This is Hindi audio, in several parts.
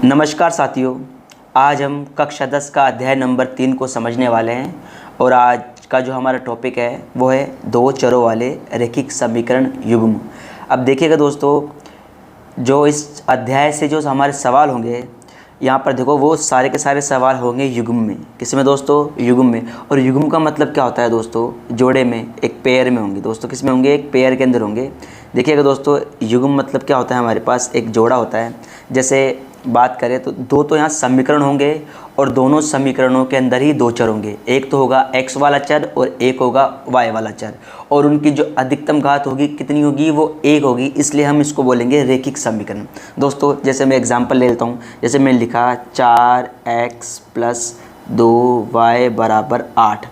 नमस्कार साथियों, आज हम कक्षा 10 का अध्याय नंबर 3 को समझने वाले हैं और आज का जो हमारा टॉपिक है वो है दो चरों वाले रैखिक समीकरण युग्म। अब देखिएगा दोस्तों, जो इस अध्याय से जो हमारे सवाल होंगे यहाँ पर देखो, वो सारे के सारे सवाल होंगे युग्म में। किसमें दोस्तों? युग्म में। और युग्म का मतलब क्या होता है दोस्तों? जोड़े में, एक पेयर में होंगे दोस्तों। किस में होंगे? एक पेयर के अंदर होंगे। देखिएगा दोस्तों, युग्म मतलब क्या होता है? हमारे पास एक जोड़ा होता है। जैसे बात करें तो दो तो यहाँ समीकरण होंगे और दोनों समीकरणों के अंदर ही दो चर होंगे। एक तो होगा x वाला चर और एक होगा y वाला चर, और उनकी जो अधिकतम घात होगी कितनी होगी? वो 1 होगी। इसलिए हम इसको बोलेंगे रैखिक समीकरण। दोस्तों जैसे मैं एग्जांपल ले लेता हूँ। जैसे मैंने लिखा 4x + 2y = 8।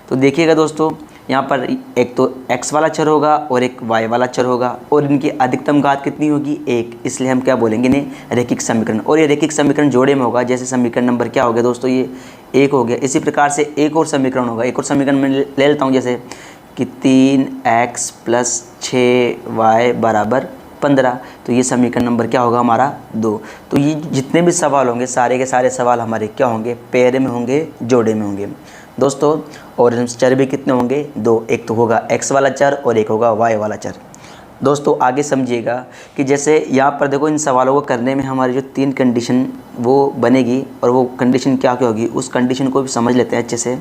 तो देखिएगा दोस्तों, यहाँ पर एक तो x वाला चर होगा और एक y वाला चर होगा, और इनकी अधिकतम घात कितनी होगी? 1। इसलिए हम क्या बोलेंगे इन्हें? रैखिक समीकरण। और ये रैखिक समीकरण जोड़े में होगा। जैसे समीकरण नंबर क्या हो गया दोस्तों? ये 1 हो गया। इसी प्रकार से एक और समीकरण होगा। एक और समीकरण मैं ले लेता हूँ, जैसे कि 3x + 6y = 15। तो ये समीकरण नंबर क्या होगा हमारा? 2। तो ये जितने भी सवाल होंगे सारे के सारे सवाल हमारे क्या होंगे? पेयर में होंगे, जोड़े में होंगे दोस्तों। और चर भी कितने होंगे? 2। एक तो होगा x वाला चर और एक होगा y वाला चर। दोस्तों आगे समझिएगा कि जैसे यहाँ पर देखो, इन सवालों को करने में हमारी जो 3 कंडीशन वो बनेगी, और वो कंडीशन क्या क्या होगी उस कंडीशन को भी समझ लेते हैं अच्छे से।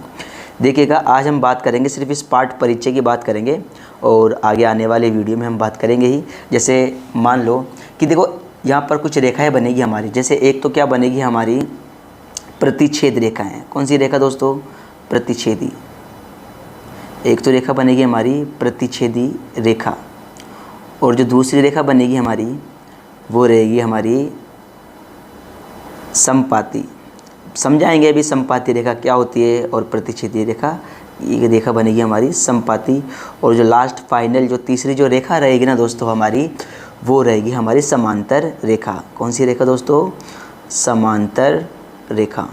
देखिएगा, आज हम बात करेंगे सिर्फ इस पाठ परिचय की बात करेंगे, और आगे आने वाले वीडियो में हम बात करेंगे ही। जैसे मान लो कि देखो, यहाँ पर कुछ रेखाएँ बनेगी हमारी। जैसे एक तो क्या बनेगी हमारी? प्रतिच्छेद रेखाएँ। कौन सी रेखा दोस्तों? प्रतिच्छेदी। एक तो रेखा बनेगी हमारी प्रतिच्छेदी रेखा, और जो दूसरी रेखा बनेगी हमारी वो रहेगी हमारी समपाती। समझाएंगे अभी समपाती रेखा क्या होती है और प्रतिच्छेदी रेखा। ये रेखा बनेगी हमारी समपाती। और जो लास्ट फाइनल जो तीसरी जो रेखा रहेगी ना दोस्तों हमारी, वो रहेगी हमारी समांतर रेखा। कौन सी रेखा दोस्तों? समांतर रेखा।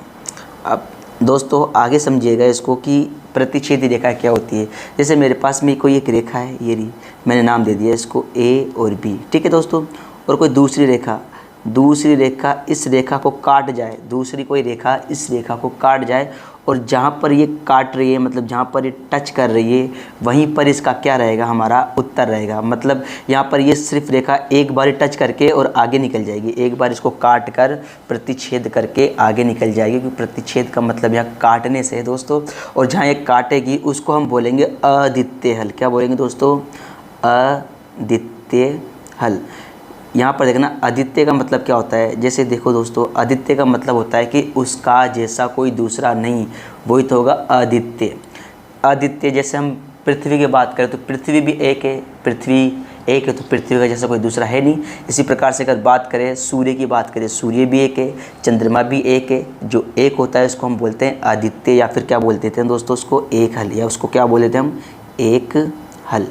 अब दोस्तों आगे समझिएगा इसको कि प्रतिच्छेदी रेखा क्या होती है। जैसे मेरे पास में कोई एक रेखा है, ये रही, मैंने नाम दे दिया इसको A और B, ठीक है दोस्तों। और कोई दूसरी रेखा इस रेखा को काट जाए, दूसरी कोई रेखा इस रेखा को काट जाए, और जहाँ पर ये काट रही है, मतलब जहाँ पर ये टच कर रही है, वहीं पर इसका क्या रहेगा? हमारा उत्तर रहेगा। मतलब यहाँ पर ये सिर्फ रेखा एक बार टच करके और आगे निकल जाएगी। एक बार इसको काट कर प्रतिच्छेद करके आगे निकल जाएगी, क्योंकि प्रतिच्छेद का मतलब यहाँ काटने से है दोस्तों। और जहाँ ये काटेगी उसको हम बोलेंगे अद्वितीय हल। क्या बोलेंगे दोस्तों? अद्वितीय हल। यहाँ पर देखना, अद्वितीय का मतलब क्या होता है? जैसे देखो दोस्तों, अद्वितीय का मतलब होता है कि उसका जैसा कोई दूसरा नहीं, वही तो होगा अद्वितीय। अद्वितीय जैसे हम पृथ्वी की बात करें तो पृथ्वी भी एक है, पृथ्वी एक है तो पृथ्वी का जैसा कोई दूसरा है नहीं। इसी प्रकार से अगर बात करें सूर्य की बात करें, सूर्य भी एक है, चंद्रमा भी एक है। जो एक होता है उसको हम बोलते हैं अद्वितीय, या फिर क्या बोलते थे दोस्तों? उसको एक हल, या उसको क्या बोले थे हम? एक हल।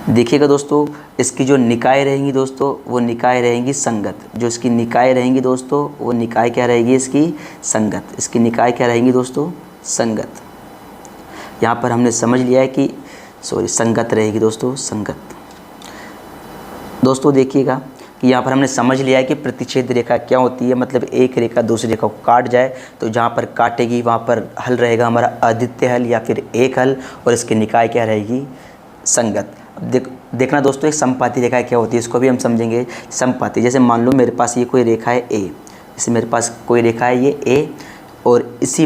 देखिएगा दोस्तों, इसकी जो निकाय रहेंगी दोस्तों, वो निकाय रहेंगी संगत। जो इसकी निकाय रहेंगी दोस्तों, वो निकाय क्या रहेगी? इसकी संगत। इसकी निकाय क्या रहेंगी दोस्तों? संगत। यहाँ पर हमने समझ लिया है कि संगत रहेगी दोस्तों, संगत। दोस्तों देखिएगा कि यहाँ पर हमने समझ लिया है कि प्रतिच्छेद रेखा क्या होती है। मतलब एक रेखा दूसरी रेखा को काट जाए तो जहाँ पर काटेगी वहाँ पर हल रहेगा हमारा अद्वितीय हल या फिर एक हल, और इसकी निकाय क्या रहेगी? संगत। देखना दोस्तों, एक समपाती रेखा क्या होती है, इसको भी हम समझेंगे। समपाती, जैसे मान लो मेरे पास ये कोई रेखा है A, जैसे मेरे पास कोई रेखा है ये A, और इसी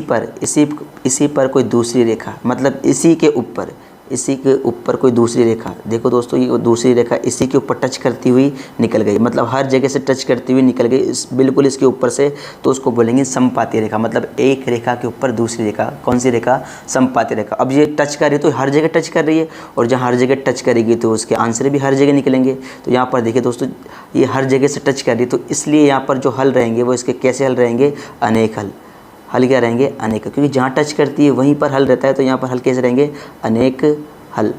पर कोई दूसरी रेखा, मतलब इसी के ऊपर कोई दूसरी रेखा। देखो दोस्तों, ये दूसरी रेखा इसी के ऊपर टच करती हुई निकल गई, मतलब हर जगह से टच करती हुई निकल गई, बिल्कुल इसके ऊपर से। तो उसको बोलेंगे समपाती रेखा। मतलब एक रेखा के ऊपर दूसरी रेखा। कौन सी रेखा? समपाती रेखा। अब ये टच कर रही है तो हर जगह टच कर रही है, और जहाँ हर जगह टच करेगी तो उसके आंसर भी हर जगह निकलेंगे। तो यहाँ पर देखिए दोस्तों, ये हर जगह से टच कर रही है, तो इसलिए यहाँ पर जो हल रहेंगे वो इसके कैसे हल रहेंगे? अनेक हल। हल क्या रहेंगे? अनेक, क्योंकि जहाँ टच करती है वहीं पर हल रहता है, तो यहाँ पर हल कैसे रहेंगे? अनेक हल।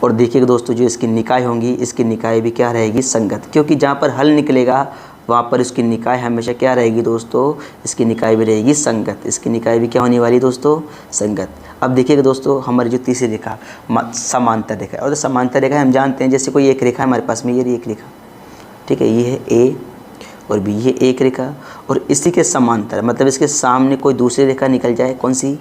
और देखिएगा दोस्तों, जो इसकी निकाय होंगी, इसकी निकाय भी क्या रहेगी? संगत, क्योंकि जहाँ पर हल निकलेगा वहाँ पर इसकी निकाय हमेशा क्या रहेगी दोस्तों? इसकी निकाय भी रहेगी संगत। इसकी निकाय भी क्या होने वाली दोस्तों? संगत। अब देखिएगा दोस्तों, हमारी जो तीसरी रेखा समांतर रेखा, और समांतर रेखा हम जानते हैं, जैसे कोई एक रेखा हमारे पास में, ये रही एक रेखा, ठीक है, ये है A और बी, ये एक रेखा, और इसी के समांतर मतलब इसके सामने कोई दूसरी रेखा निकल जाए, कौन सी,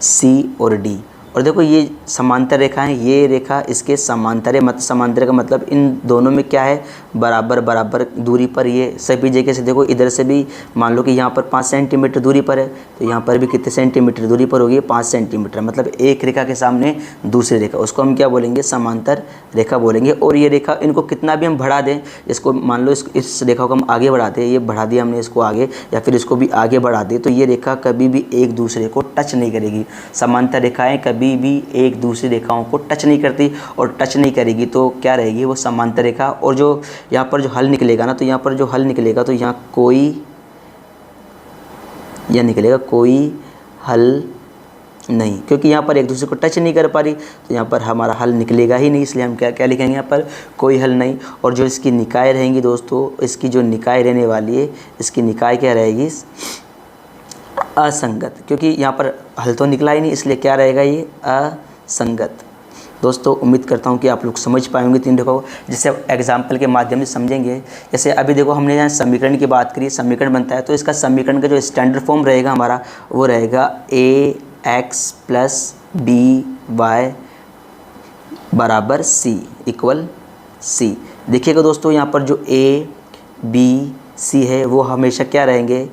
सी और डी। और देखो ये समांतर रेखा है, ये रेखा इसके समांतर है, मतलब समांतर का मतलब इन दोनों में क्या है, बराबर बराबर दूरी पर ये सभी जगह से। देखो इधर से भी मान लो कि यहाँ पर 5 सेंटीमीटर दूरी पर है, तो यहाँ पर भी कितने सेंटीमीटर दूरी पर होगी, 5 सेंटीमीटर। मतलब एक रेखा के सामने दूसरी रेखा, उसको हम क्या बोलेंगे, समांतर रेखा बोलेंगे। और ये रेखा, इनको कितना भी हम बढ़ा दें, इसको मान लो इस रेखा को हम आगे बढ़ा दें, ये बढ़ा दिया हमने इसको आगे, या फिर इसको भी आगे बढ़ा दें, तो ये रेखा कभी भी एक दूसरे को टच नहीं करेगी। समांतर रेखाएं कभी भी एक दूसरी रेखाओं को टच नहीं करती, और टच नहीं करेगी तो क्या रहेगी, वो समांतर रेखा। और जो यहाँ पर जो हल निकलेगा ना, तो यहाँ पर जो हल निकलेगा, तो यहाँ कोई, यह निकलेगा कोई हल नहीं, क्योंकि यहाँ पर एक दूसरे को टच नहीं कर पा रही, तो यहाँ पर हमारा हल निकलेगा ही नहीं। इसलिए हम क्या क्या लिखेंगे यहाँ पर, कोई हल नहीं। और जो इसकी निकाय रहेंगी दोस्तों, इसकी जो निकाय रहने वाली है, इसकी निकाय क्या रहेगी, असंगत, क्योंकि यहाँ पर हल तो निकला ही नहीं, इसलिए क्या रहेगा, ये असंगत। दोस्तों उम्मीद करता हूँ कि आप लोग समझ पाएंगे तीन रेखाओं को, जिससे एग्जाम्पल के माध्यम से समझेंगे। जैसे अभी देखो हमने यहाँ समीकरण की बात करी, समीकरण बनता है, तो इसका समीकरण का जो स्टैंडर्ड फॉर्म रहेगा हमारा, वो रहेगा ax + by बराबर c इक्वल c। देखिएगा दोस्तों, यहाँ पर जो a b c है वो हमेशा क्या रहेंगे,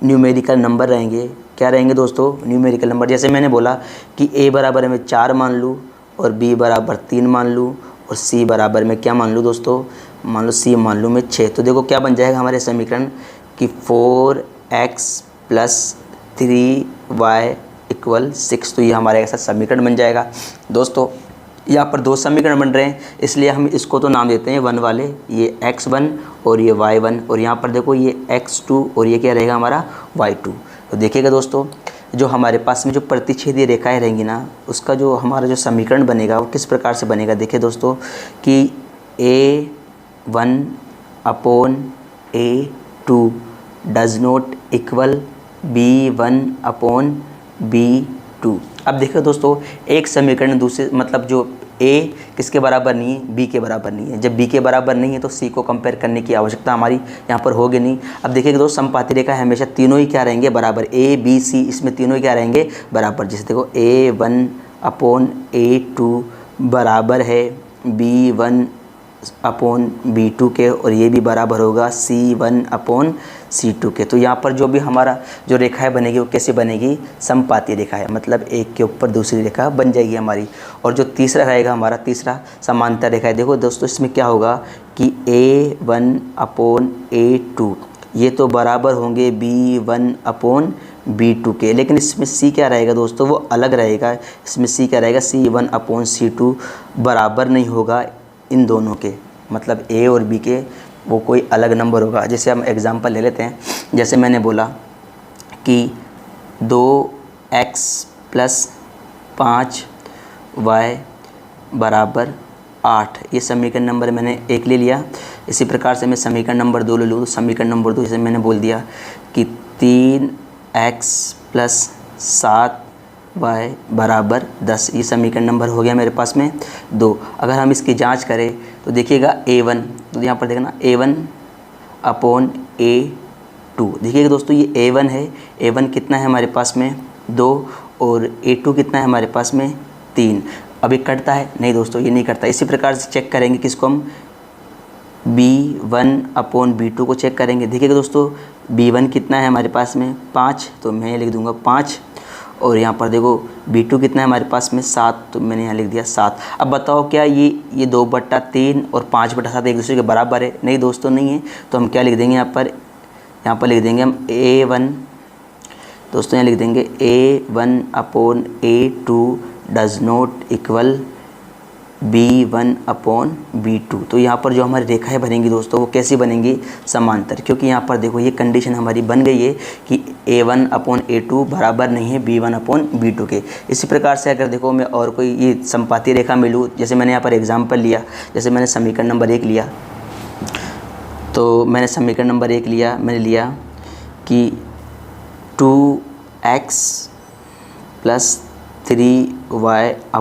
न्यूमेरिकल नंबर रहेंगे। क्या रहेंगे दोस्तों, न्यूमेरिकल नंबर। जैसे मैंने बोला कि a बराबर मैं 4 मान लूँ, और b बराबर 3 मान लूँ, और c बराबर मैं क्या मान लूँ दोस्तों, मान लो c मान लूँ मैं 6। तो देखो क्या बन जाएगा हमारे समीकरण कि 4x + 3y = 6। तो ये हमारे ऐसा समीकरण बन जाएगा। दोस्तों यहाँ पर दो समीकरण बन रहे हैं, इसलिए हम इसको तो नाम देते हैं 1 वाले, ये x1 और ये y1, और यहाँ पर देखो ये x2 और ये क्या रहेगा हमारा y2। तो देखिएगा दोस्तों, जो हमारे पास में जो प्रतिच्छेदीय रेखाएं रहेंगी ना, उसका जो हमारा जो समीकरण बनेगा वो किस प्रकार से बनेगा। देखिए दोस्तों कि a1/a2 does not equal b1/b2। अब देखो दोस्तों, एक समीकरण दूसरे मतलब जो a किसके बराबर नहीं है, b के बराबर नहीं है। जब b के बराबर नहीं है तो c को कंपेयर करने की आवश्यकता हमारी यहाँ पर होगी नहीं। अब देखिएगा दोस्तों, समपाती रेखा हमेशा तीनों ही क्या रहेंगे, बराबर, a b c, इसमें तीनों ही क्या रहेंगे, बराबर। जैसे देखो a1/a2 बराबर है b1/b2 के, और ये भी बराबर होगा c1/c2 के। तो यहाँ पर जो भी हमारा जो रेखाएं बनेगी वो कैसे बनेगी, समपाती रेखा है, मतलब एक के ऊपर दूसरी रेखा बन जाएगी हमारी। और जो तीसरा रहेगा हमारा, तीसरा समांतर रेखा है। देखो दोस्तों, इसमें क्या होगा कि a1/a2 ये तो बराबर होंगे b1/b2 के, लेकिन इसमें c क्या रहेगा दोस्तों, वो अलग रहेगा। इसमें c क्या रहेगा, c1/c2 बराबर नहीं होगा इन दोनों के, मतलब a और b के, वो कोई अलग नंबर होगा। जैसे हम एग्जांपल ले लेते हैं, जैसे मैंने बोला कि 2x + 5y = 8, ये समीकरण नंबर मैंने 1 ले लिया। इसी प्रकार से मैं समीकरण नंबर 2 ले लूँ। समीकरण नंबर 2 जैसे मैंने बोल दिया कि 3x + 7y = 10, ये समीकरण नंबर हो गया मेरे पास में 2। अगर हम इसकी जांच करें तो देखिएगा a1, तो यहाँ पर देखना a1/a2। देखिएगा दोस्तों, ये a1 है, a1 कितना है हमारे पास में 2, और a2 कितना है हमारे पास में 3। अभी कटता है नहीं दोस्तों, ये नहीं कटता। इसी प्रकार से चेक करेंगे किसको, हम b1/b2 को चेक करेंगे। देखिएगा दोस्तों, b1 कितना है हमारे पास में 5, तो मैं लिख दूंगा 5, और यहाँ पर देखो b2 कितना है हमारे पास में 7, तो मैंने यहाँ लिख दिया 7। अब बताओ क्या ये 2/3 और 5/7 एक दूसरे के बराबर है? नहीं दोस्तों, नहीं है। तो हम क्या लिख देंगे यहाँ पर लिख देंगे हम a1, दोस्तों यहाँ लिख देंगे a1/a2 does not equal b1/b2। तो यहाँ पर जो हमारी रेखाएं बनेंगी दोस्तों, वो कैसी बनेंगी, समांतर। क्योंकि यहाँ पर देखो ये कंडीशन हमारी बन गई है कि a1/a2 बराबर नहीं है b1/b2 के। इसी प्रकार से अगर देखो मैं और कोई ये समपाती रेखा मिलूँ, जैसे मैंने यहाँ पर एग्जाम्पल लिया, जैसे मैंने समीकरण नंबर 1 लिया, तो मैंने समीकरण नंबर 1 लिया, मैंने लिया कि 2x + 3y =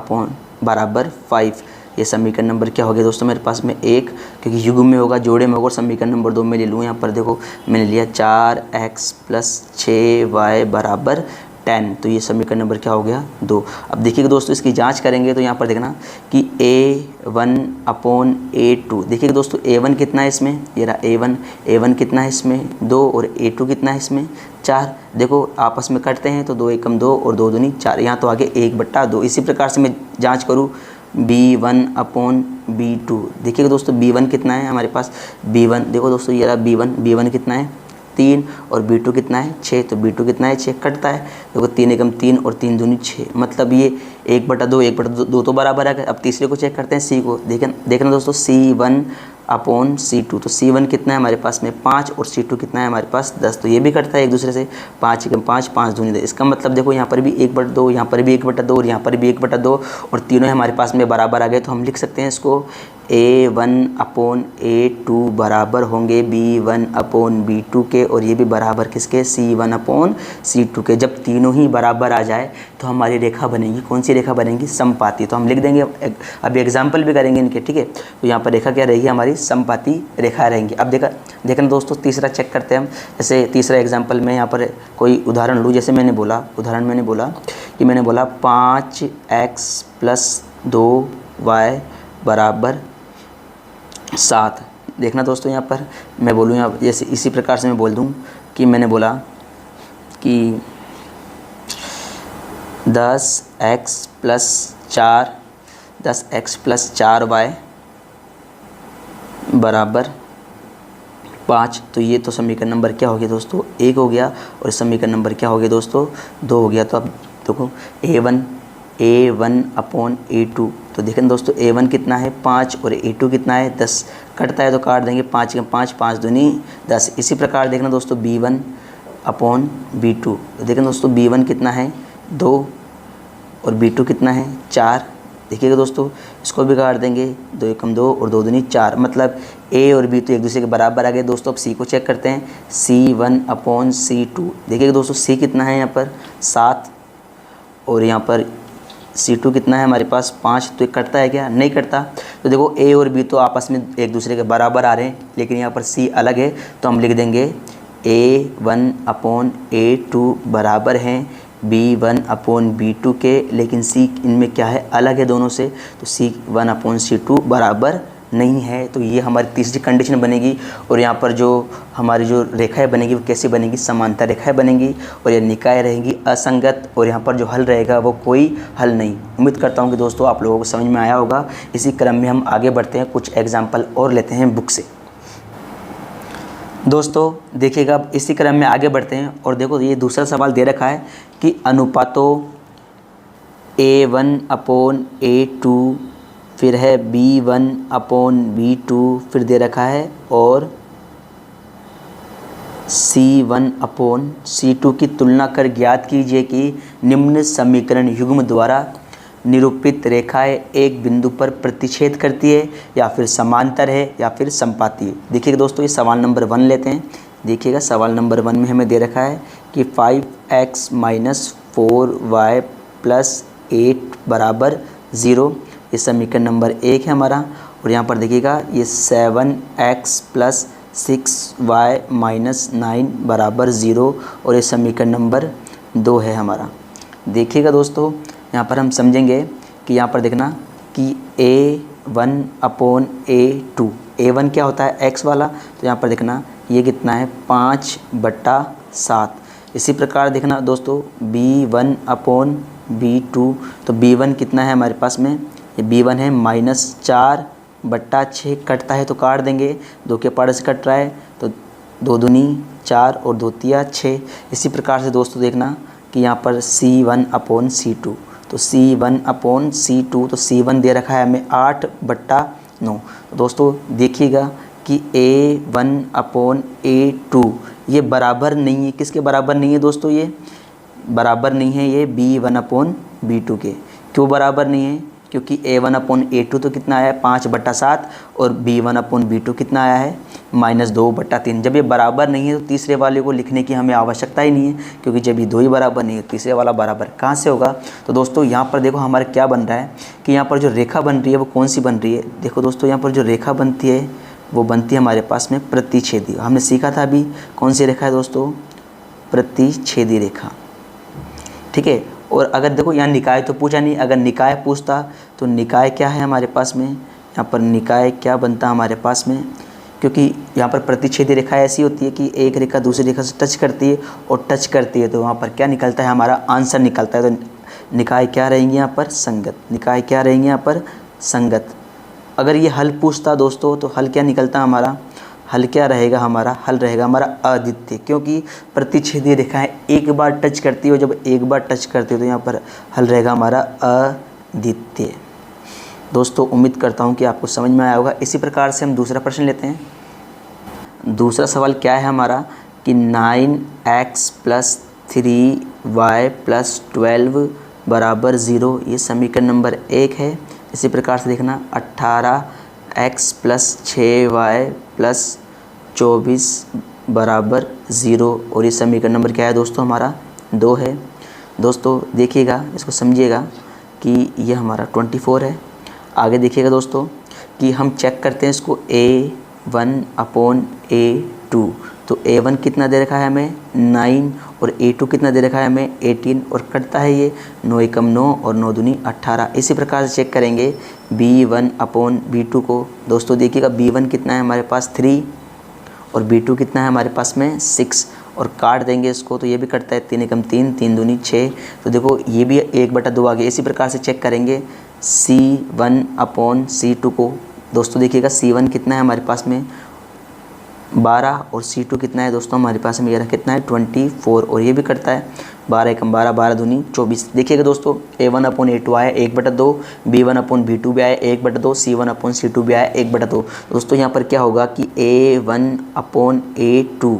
5, ये समीकरण नंबर क्या हो गया दोस्तों मेरे पास में 1, क्योंकि युग्म में होगा, जोड़े में होगा, और समीकरण नंबर 2 में ले लूँ। यहाँ पर देखो मैंने लिया 4x + 6y = 10, तो ये समीकरण नंबर क्या हो गया 2। अब देखिएगा दोस्तों इसकी जांच करेंगे तो यहाँ पर देखना कि a1/a2, देखिएगा दोस्तों a1 कितना है इसमें, ये रहा a1 कितना है इसमें 2, और a2 कितना है इसमें 4। देखो आपस में कटते हैं तो 2 एकम 2 और 2 दूनी 4, यहाँ तो आगे 1/2। इसी प्रकार से मैं जाँच करूँ b1/b2, देखिएगा दोस्तों b1 कितना है हमारे पास, b1 देखो दोस्तों ये रहा b1 कितना है 3, और b2 कितना है 6, तो b2 कितना है 6, कटता है देखो 3 एकम 3 और 3 दूनी 6, मतलब ये 1/2 तो बराबर है। अब तीसरे को चेक करते हैं c को, देखना दोस्तों c1/c2, तो c1 कितना है हमारे पास में 5, और c2 कितना है हमारे पास 10, तो ये भी कटता है एक दूसरे से, 5 एकम 5, 5 दूनी 10। इसका मतलब देखो यहाँ पर भी 1/2, यहाँ पर भी 1/2, और यहाँ पर भी 1/2, और तीनों हमारे पास में बराबर आ गए। तो हम लिख सकते हैं इसको a1/a2 बराबर होंगे b1/b2 के, और ये भी बराबर किसके c1/c2 के। जब तीनों ही बराबर आ जाए तो हमारी रेखा बनेगी, कौन सी रेखा बनेगी, समपाती। तो हम लिख देंगे, अभी एग्जाम्पल भी करेंगे इनके, ठीक है। तो यहाँ पर रेखा क्या रहेगी हमारी, समपाती रेखा रहेंगी। अब देखना दोस्तों तीसरा चेक करते हैं हम। जैसे तीसरा एग्जाम्पल में यहाँ पर कोई उदाहरण लूँ, जैसे मैंने बोला 5x + 2y = 7। देखना दोस्तों यहाँ पर मैं बोलूँ, यहाँ जैसे इसी प्रकार से मैं बोल दूँ कि मैंने बोला कि 10x + 4y = 5, तो ये तो समीकरण नंबर क्या हो गया दोस्तों 1 हो गया, और समीकरण नंबर क्या हो गया दोस्तों 2 हो गया। तो अब देखो a1/a2, तो देखें दोस्तों a1 कितना है 5, और a2 कितना है 10, कटता है तो काट देंगे, 5 के 5, 5 दूनी 10। इसी प्रकार देखना दोस्तों b1/b2, तो देखें दोस्तों b1 कितना है 2, और b2 कितना है 4। देखिएगा दोस्तों इसको भी काट देंगे, 2 एकम 2 और 2 दूनी 4, मतलब a और b तो एक दूसरे के बराबर आ गए। दोस्तों अब c को चेक करते हैं, c1/c2, देखिएगा दोस्तों c कितना है यहाँ पर 7, और यहाँ पर c2 कितना है हमारे पास 5, तो ये कटता है क्या, नहीं कटता। तो देखो a और b तो आपस में एक दूसरे के बराबर आ रहे हैं, लेकिन यहाँ पर c अलग है, तो हम लिख देंगे a1/a2 बराबर हैं b1/b2 के, लेकिन c इनमें क्या है अलग है दोनों से, तो c1/c2 बराबर नहीं है। तो ये हमारी तीसरी कंडीशन बनेगी। और यहाँ पर जो हमारी जो रेखाएं बनेगी वो कैसी बनेगी, समांतर रेखाएं बनेंगी, और ये निकाय रहेंगी असंगत, और यहाँ पर जो हल रहेगा वो कोई हल नहीं। उम्मीद करता हूँ कि दोस्तों आप लोगों को समझ में आया होगा। इसी क्रम में हम आगे बढ़ते हैं, कुछ एग्जाम्पल और लेते हैं बुक से। दोस्तों देखिएगा अब इसी क्रम में आगे बढ़ते हैं, और देखो ये दूसरा सवाल दे रखा है कि अनुपातों a1/a2, फिर है b1/b2, फिर दे रखा है और c1/c2 की तुलना कर ज्ञात कीजिए कि निम्न समीकरण युग्म द्वारा निरूपित रेखाएं एक बिंदु पर प्रतिच्छेद करती है, या फिर समांतर है, या फिर समपाती है। देखिएगा दोस्तों ये सवाल नंबर 1 लेते हैं। देखिएगा सवाल नंबर 1 में हमें दे रखा है कि 5x - 4y + 8 = 0, ये समीकरण नंबर 1 है हमारा। और यहाँ पर देखिएगा ये 7x + 6y - 9 = 0, और ये समीकरण नंबर 2 है हमारा। देखिएगा दोस्तों यहाँ पर हम समझेंगे कि यहाँ पर देखना कि a1/a2, a1 क्या होता है x वाला, तो यहाँ पर देखना ये कितना है 5/7। इसी प्रकार देखना दोस्तों b1/b2, तो b1 कितना है हमारे पास में, ये b1 है -4/6, कटता है तो काट देंगे, 2 के पार से कट रहा है, तो 2 दूनी 4 और 2 तिया 6। इसी प्रकार से दोस्तों देखना कि यहाँ पर c1/c2, तो c1/c2, तो c1 दे रखा है हमें 8/9। तो दोस्तों देखिएगा कि a1/a2 ये बराबर नहीं है, किसके बराबर नहीं है दोस्तों, ये बराबर नहीं है ये b1/b2 के। क्यों बराबर नहीं है, क्योंकि A1/A2 तो कितना आया है 5/7 और B1/B2 कितना आया है -2/3। जब ये बराबर नहीं है तो तीसरे वाले को लिखने की हमें आवश्यकता ही नहीं है, क्योंकि जब ये दो ही बराबर नहीं है तीसरे वाला बराबर कहाँ से होगा। तो दोस्तों यहाँ पर देखो हमारे क्या बन रहा है कि यहाँ पर जो रेखा बन रही है वो कौन सी बन रही है। देखो दोस्तों यहाँ पर जो रेखा बनती है वो बनती है हमारे पास में प्रतिच्छेदी। हमने सीखा था अभी कौन सी रेखा है दोस्तों, प्रतिच्छेदी रेखा, ठीक है। और अगर देखो यहाँ निकाय तो पूछा नहीं, अगर निकाय पूछता तो निकाय क्या है हमारे पास में, यहाँ पर निकाय क्या बनता हमारे पास में, क्योंकि यहाँ पर प्रतिच्छेदी रेखा ऐसी होती है कि एक रेखा दूसरी रेखा से टच करती है और टच करती है तो वहाँ पर क्या निकलता है, हमारा आंसर निकलता है। तो निकाय क्या रहेंगे यहाँ पर, संगत। निकाय क्या रहेंगे यहाँ पर, संगत। अगर ये हल पूछता दोस्तों तो हल क्या निकलता हमारा, हल क्या रहेगा हमारा, हल रहेगा हमारा अद्वितीय, क्योंकि प्रतिच्छेदी रेखाएं एक बार टच करती है और जब एक बार टच करती है तो यहाँ पर हल रहेगा हमारा अद्वितीय। दोस्तों उम्मीद करता हूँ कि आपको समझ में आया होगा। इसी प्रकार से हम दूसरा प्रश्न लेते हैं। दूसरा सवाल क्या है हमारा कि 9x + 3y + 12 = 0, ये समीकरण नंबर 1 है। इसी प्रकार से देखना 18x + 6y + 24 = 0, और ये समीकरण नंबर क्या है दोस्तों, हमारा 2 है। दोस्तों देखिएगा, इसको समझिएगा कि ये हमारा 24 है। आगे देखिएगा दोस्तों कि हम चेक करते हैं इसको A1/A2, तो A1 कितना दे रखा है हमें 9 और A2 कितना दे रखा है हमें 18, और कटता है ये 9 × 9 और 9 दूनी 18। इसी प्रकार से चेक करेंगे B1/B2 को। दोस्तों देखिएगा B1 कितना है हमारे पास 3 और B2 कितना है हमारे पास में 6, और काट देंगे इसको तो ये भी कटता है 3 × 3 3 दूनी 6। तो देखो ये भी 1/2 आ गया। इसी प्रकार से चेक करेंगे C1/C2 को। दोस्तों देखिएगा C1 कितना है हमारे पास में 12 और C2 कितना है दोस्तों हमारे पास में, ये कितना है 24, और ये भी करता है 12 × 12 12 दूनी 24। देखिएगा दोस्तों A1/A2 आया 1/2, B1/B2 भी आया 1/2, C1/C2 भी आया 1/2। दोस्तों यहाँ पर क्या होगा कि A1/A2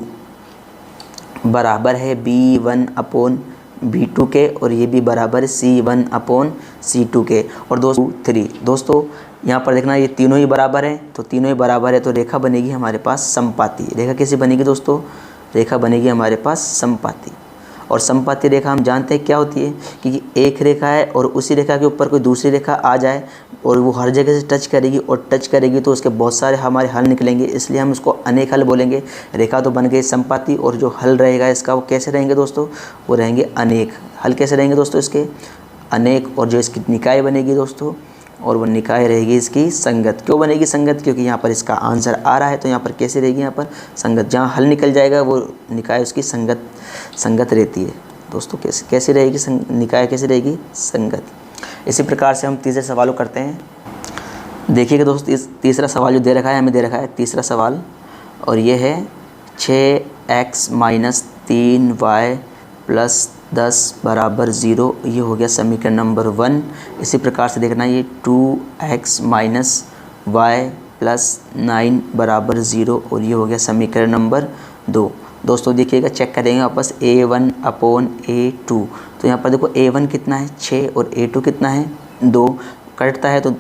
बराबर है B1/B2 के, और ये भी बराबर है C1/C2 के। और दोस्तों 3, दोस्तों यहाँ पर देखना ये तीनों ही बराबर है, तो तीनों ही बराबर है तो रेखा बनेगी हमारे पास समपाती। रेखा कैसे बनेगी दोस्तों, रेखा बनेगी हमारे पास समपाती। और समपाती रेखा हम जानते हैं क्या होती है कि एक रेखा है और उसी रेखा के ऊपर कोई दूसरी रेखा आ जाए और वो हर जगह से टच करेगी, और टच करेगी तो उसके बहुत सारे हमारे हल निकलेंगे, इसलिए हम उसको अनेक हल बोलेंगे। रेखा तो बन गई समपाती, और जो हल रहेगा इसका वो कैसे रहेंगे दोस्तों, वो रहेंगे अनेक। हल कैसे रहेंगे दोस्तों इसके, अनेक। और जो इसकी निकाय बनेगी दोस्तों, और वो निकाय रहेगी इसकी संगत। क्यों बनेगी संगत, क्योंकि यहाँ पर इसका आंसर आ रहा है तो यहाँ पर कैसे रहेगी, यहाँ पर संगत। जहाँ हल निकल जाएगा वो निकाय उसकी संगत रहती है। दोस्तों कैसे रहेगी निकाय, कैसे रहेगी संगत। इसी प्रकार से हम तीसरे सवाल को करते हैं। देखिएगा दोस्तों इस तीसरा सवाल जो दे रखा है, हमें दे रखा है तीसरा सवाल, और ये है 6x - 3y + 10 = 0, ये हो गया समीकरण नंबर 1। इसी प्रकार से देखना ये 2x - y + 9 = 0, और ये हो गया समीकरण नंबर 2। दोस्तों देखिएगा चेक करेंगे वापस A1/A2, तो यहाँ पर देखो A1 कितना है 6 और A2 कितना है 2, कटता है तो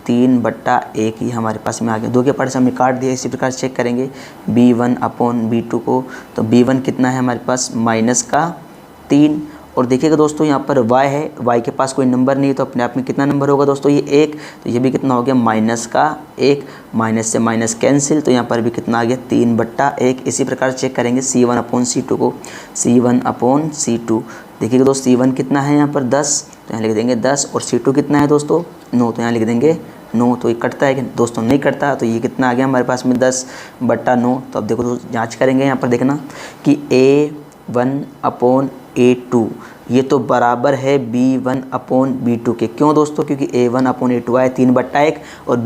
3/1 ही हमारे पास में आ गया। 2 के पार्ट से हमने काट दिया। इसी प्रकार से चेक करेंगे B1/B2 को, तो B1 कितना है हमारे पास -3, और देखिएगा दोस्तों यहाँ पर y है, y के पास कोई नंबर नहीं है तो अपने आप में कितना नंबर होगा दोस्तों, ये 1, तो ये भी कितना हो गया -1, माइनस से माइनस कैंसिल, तो यहाँ पर भी कितना आ गया 3/1। इसी प्रकार चेक करेंगे C1/C2 को, C1/C2। देखिएगा दोस्तों C1 कितना है यहाँ पर 10, तो यहाँ लिख देंगे 10, और C2 कितना है दोस्तों 9, तो यहाँ लिख देंगे 9। तो ये कटता है कि दोस्तों नहीं कटता, तो ये कितना आ गया हमारे पास में 10/9। तो अब देखो दोस्तों जाँच करेंगे यहाँ पर देखना कि A1/A2 ये तो बराबर है B1/B2 के। क्यों दोस्तों, क्योंकि A1/A2 आया 3/1 और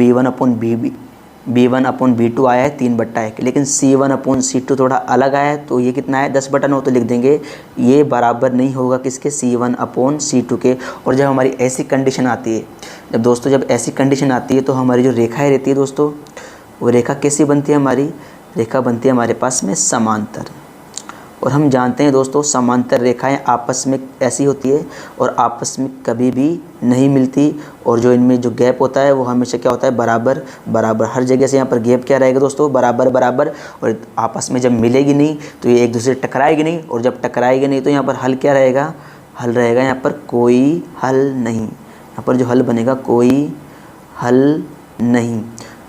B1/B2 आया है 3/1, लेकिन C1/C2 थोड़ा अलग आया है, तो ये कितना है 10/9। तो लिख देंगे ये बराबर नहीं होगा किसके, C1/C2 के। और जब हमारी ऐसी कंडीशन आती है, जब ऐसी कंडीशन आती है तो हमारी जो रेखाएँ रहती है दोस्तों, वो रेखा कैसी बनती है, हमारी रेखा बनती है हमारे पास में समांतर। और हम जानते हैं दोस्तों समांतर रेखाएं आपस में ऐसी होती है और आपस में कभी भी नहीं मिलती, और जो इनमें जो गैप होता है वो हमेशा क्या होता है, बराबर बराबर। हर जगह से यहाँ पर गैप क्या रहेगा दोस्तों, बराबर बराबर। और आपस में जब मिलेगी नहीं तो ये एक दूसरे से टकराएगी नहीं, और जब टकराएगी नहीं तो यहाँ पर हल क्या रहेगा, हल रहेगा यहाँ पर कोई हल नहीं। यहाँ पर जो हल बनेगा कोई हल नहीं।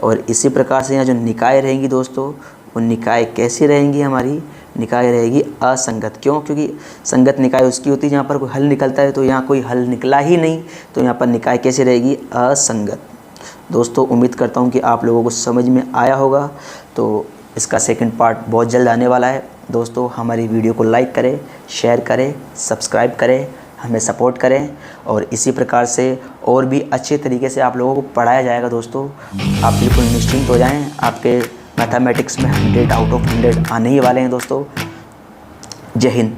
और इसी प्रकार से यहाँ जो निकाय रहेंगी दोस्तों, वो निकाय कैसी रहेंगी, हमारी निकाय रहेगी असंगत। क्यों? क्योंकि संगत निकाय उसकी होती है जहाँ पर कोई हल निकलता है, तो यहाँ कोई हल निकला ही नहीं, तो यहाँ पर निकाय कैसी रहेगी, असंगत। दोस्तों उम्मीद करता हूँ कि आप लोगों को समझ में आया होगा। तो इसका सेकंड पार्ट बहुत जल्द आने वाला है। दोस्तों हमारी वीडियो को लाइक करें, शेयर करें, सब्सक्राइब करें, हमें सपोर्ट करें, और इसी प्रकार से और भी अच्छे तरीके से आप लोगों को पढ़ाया जाएगा। दोस्तों आप बिल्कुल निश्चिंत हो जाएं, आपके मैथमेटिक्स में 100 आउट ऑफ 100 आने ही वाले हैं दोस्तों। जय हिंद।